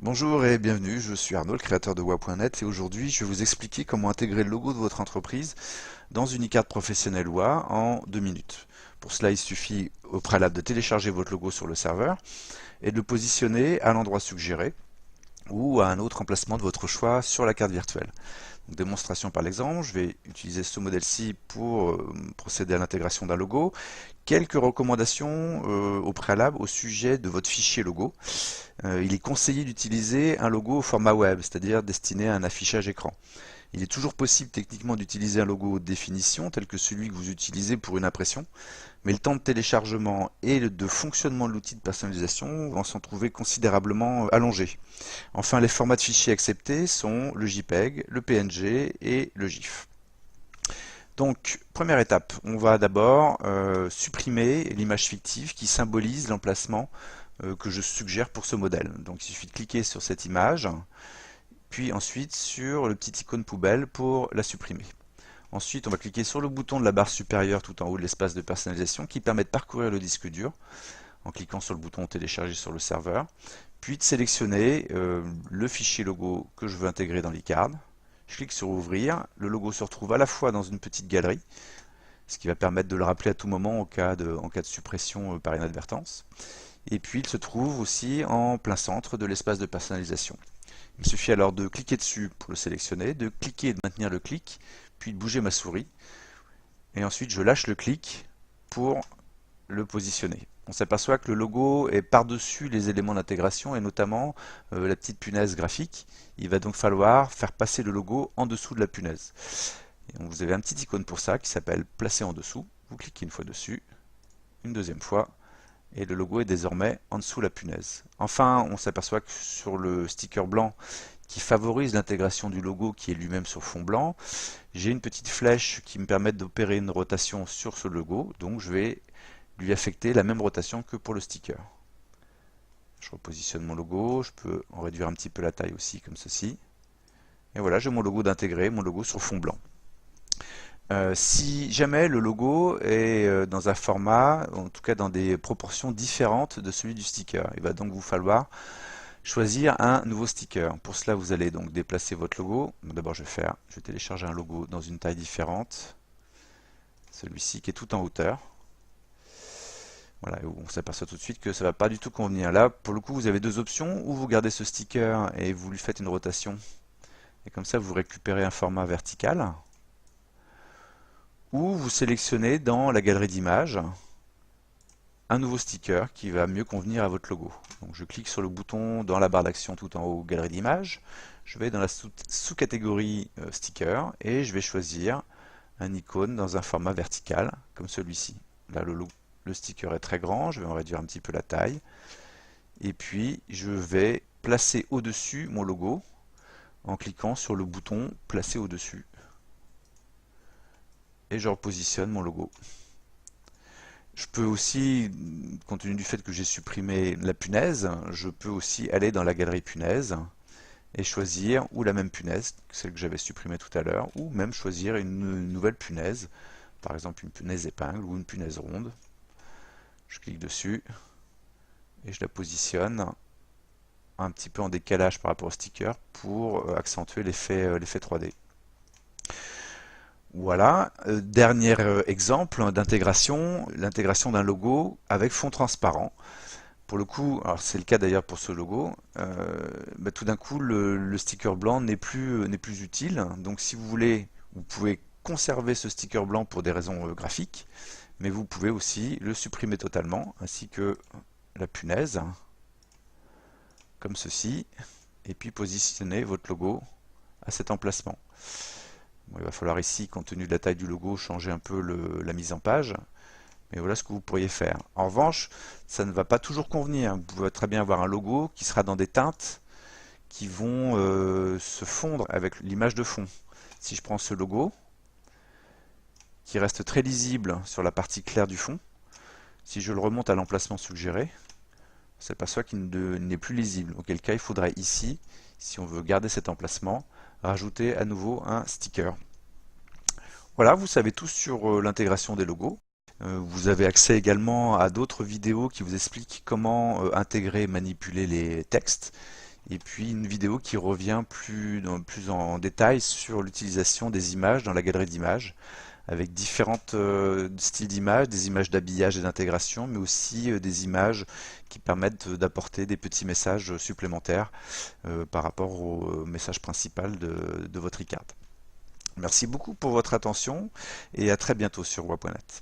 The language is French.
Bonjour et bienvenue, je suis Arnaud, le créateur de WA.net et aujourd'hui je vais vous expliquer comment intégrer le logo de votre entreprise dans une e-carte professionnelle WA en 2 minutes. Pour cela, il suffit au préalable de télécharger votre logo sur le serveur et de le positionner à l'endroit suggéré ou à un autre emplacement de votre choix sur la carte virtuelle. Donc, démonstration par l'exemple, je vais utiliser ce modèle-ci pour procéder à l'intégration d'un logo. Quelques recommandations au préalable au sujet de votre fichier logo. Il est conseillé d'utiliser un logo au format web, c'est-à-dire destiné à un affichage écran. Il est toujours possible techniquement d'utiliser un logo haute définition tel que celui que vous utilisez pour une impression, mais le temps de téléchargement et de fonctionnement de l'outil de personnalisation vont s'en trouver considérablement allongés. Enfin, les formats de fichiers acceptés sont le JPEG, le PNG et le GIF. Donc, première étape, on va d'abord supprimer l'image fictive qui symbolise l'emplacement que je suggère pour ce modèle. Donc, il suffit de cliquer sur cette image, puis ensuite sur le petit icône poubelle pour la supprimer. Ensuite, on va cliquer sur le bouton de la barre supérieure tout en haut de l'espace de personnalisation qui permet de parcourir le disque dur en cliquant sur le bouton télécharger sur le serveur, puis de sélectionner le fichier logo que je veux intégrer dans l'e-card. Je clique sur ouvrir, le logo se retrouve à la fois dans une petite galerie, ce qui va permettre de le rappeler à tout moment en cas de suppression par inadvertance. Et puis il se trouve aussi en plein centre de l'espace de personnalisation. Il me suffit alors de cliquer dessus pour le sélectionner, de cliquer et de maintenir le clic, puis de bouger ma souris. Et ensuite je lâche le clic pour le positionner. On s'aperçoit que le logo est par-dessus les éléments d'intégration et notamment la petite punaise graphique. Il va donc falloir faire passer le logo en dessous de la punaise. Et donc vous avez un petit icône pour ça qui s'appelle placer en dessous. Vous cliquez une fois dessus, une deuxième fois, et le logo est désormais en dessous de la punaise. Enfin, on s'aperçoit que sur le sticker blanc qui favorise l'intégration du logo qui est lui-même sur fond blanc, j'ai une petite flèche qui me permet d'opérer une rotation sur ce logo, donc je vais lui affecter la même rotation que pour le sticker. Je repositionne mon logo, je peux en réduire un petit peu la taille aussi comme ceci. Et voilà, j'ai mon logo d'intégrer, mon logo sur fond blanc. Si jamais le logo est dans un format, en tout cas dans des proportions différentes de celui du sticker, il va donc vous falloir choisir un nouveau sticker. Pour cela, vous allez donc déplacer votre logo. D'abord, je vais télécharger un logo dans une taille différente, celui-ci qui est tout en hauteur. Voilà, on s'aperçoit tout de suite que ça ne va pas du tout convenir. Là, pour le coup, vous avez deux options. Ou vous gardez ce sticker et vous lui faites une rotation. Et comme ça, vous récupérez un format vertical. Ou vous sélectionnez dans la galerie d'images un nouveau sticker qui va mieux convenir à votre logo. Donc je clique sur le bouton dans la barre d'action tout en haut, galerie d'images. Je vais dans la sous-catégorie sticker et je vais choisir un icône dans un format vertical comme celui-ci. Là, le sticker est très grand, je vais en réduire un petit peu la taille. Et puis, je vais placer au-dessus mon logo en cliquant sur le bouton placer au-dessus. Et je repositionne mon logo. Je peux aussi, compte tenu du fait que j'ai supprimé la punaise, je peux aussi aller dans la galerie punaise et choisir ou la même punaise, celle que j'avais supprimée tout à l'heure, ou même choisir une nouvelle punaise, par exemple une punaise épingle ou une punaise ronde. Je clique dessus et je la positionne un petit peu en décalage par rapport au sticker pour accentuer l'effet 3D. Voilà, dernier exemple d'intégration, l'intégration d'un logo avec fond transparent. Pour le coup, alors c'est le cas d'ailleurs pour ce logo, tout d'un coup le sticker blanc n'est plus utile. Donc si vous voulez, vous pouvez conserver ce sticker blanc pour des raisons graphiques, mais vous pouvez aussi le supprimer totalement, ainsi que la punaise, comme ceci, et puis positionner votre logo à cet emplacement. Bon, il va falloir ici, compte tenu de la taille du logo, changer un peu la mise en page. Mais voilà ce que vous pourriez faire. En revanche, ça ne va pas toujours convenir. Vous pouvez très bien avoir un logo qui sera dans des teintes qui vont se fondre avec l'image de fond. Si je prends ce logo, qui reste très lisible sur la partie claire du fond, si je le remonte à l'emplacement suggéré, on s'aperçoit qu'il n'est plus lisible. Auquel cas, il faudrait ici, si on veut garder cet emplacement, rajouter à nouveau un sticker. Voilà, vous savez tout sur l'intégration des logos. Vous avez accès également à d'autres vidéos qui vous expliquent comment intégrer et manipuler les textes. et puis une vidéo qui revient plus en détail sur l'utilisation des images dans la galerie d'images, avec différents styles d'images, des images d'habillage et d'intégration, mais aussi des images qui permettent d'apporter des petits messages supplémentaires par rapport au message principal de votre e-card. Merci beaucoup pour votre attention et à très bientôt sur wa.net.